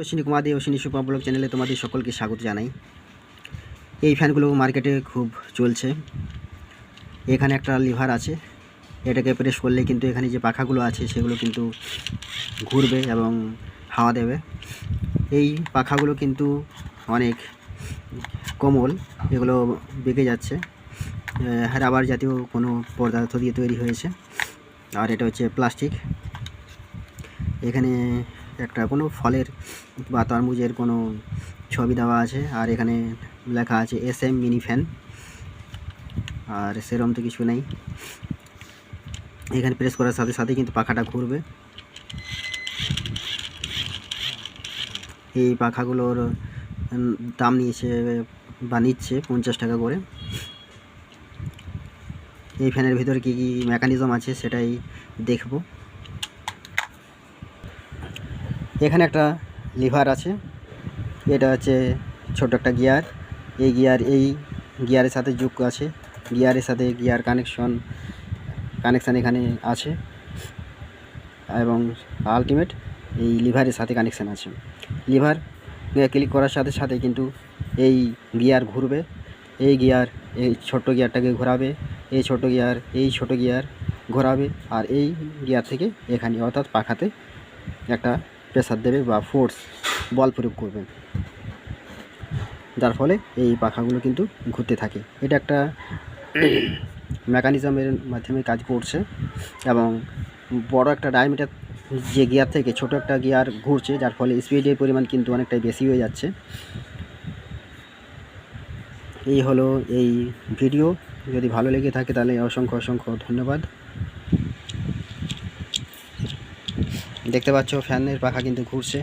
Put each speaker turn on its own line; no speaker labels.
অশ্বিনী কুমার দে Ashwini super blog চ্যানেলে তোমাদের সকলকে স্বাগত জানাই। এই ফ্যানগুলো মার্কেটে খুব চলছে। এখানে একটা লিভার আছে, এটাকে প্রেস করলে কিন্তু এখানে যে পাখাগুলো আছে সেগুলো কিন্তু ঘুরবে এবং হাওয়া দেবে। এই পাখাগুলো কিন্তু অনেক কোমল, এগুলো বেঁকে যাচ্ছে, রাবার জাতীয় কোনো পদার্থ দিয়ে তৈরি হয়েছে। আর এটা হচ্ছে প্লাস্টিক। এখানে একটা কোনো ফলের বা তরমুজের কোনো ছবি দেওয়া আছে, আর এখানে লেখা আছে SM মিনি ফ্যান। আর সেরকম তো কিছু নেই। এখানে প্রেস করার সাথে সাথে কিন্তু পাখাটা ঘুরবে। এই পাখাগুলোর দাম নিচ্ছে 50 টাকা করে। এই ফ্যানের ভিতরে কী কী মেকানিজম আছে সেটাই দেখব। এখানে একটা লিভার আছে, এটা হচ্ছে ছোট একটা গিয়ার। এই গিয়ারের সাথে যুক্ত আছে, গিয়ারের সাথে গিয়ার কানেকশান এখানে আছে, এবং আলটিমেট এই লিভারের সাথে কানেকশান আছে। লিভার ক্লিক করার সাথে সাথে কিন্তু এই গিয়ার ঘুরবে। এই ছোট্ট গিয়ারটাকে ঘোরাবে, এই ছোট গিয়ার ঘোরাবে, আর এই গিয়ার থেকে এখানে অর্থাৎ পাখাতে একটা প্রেসার দেবে বা বল প্রয়োগ করবে, যার ফলে এই পাখাগুলো কিন্তু ঘুরতে থাকে। এটা একটা মেকানিজমের মাধ্যমে কাজ করছে, এবং বড় একটা ডায়ামিটার যে গিয়ার থেকে ছোট একটা গিয়ার ঘুরছে, যার ফলে স্পিডের পরিমাণ কিন্তু অনেকটাই বেশি হয়ে যাচ্ছে। এই হলো এই ভিডিও। যদি ভালো লেগে থাকে তাহলে অসংখ্য ধন্যবাদ। দেখতে পাচ্ছ ফ্যানের পাখা কিন্তু ঘুরছে।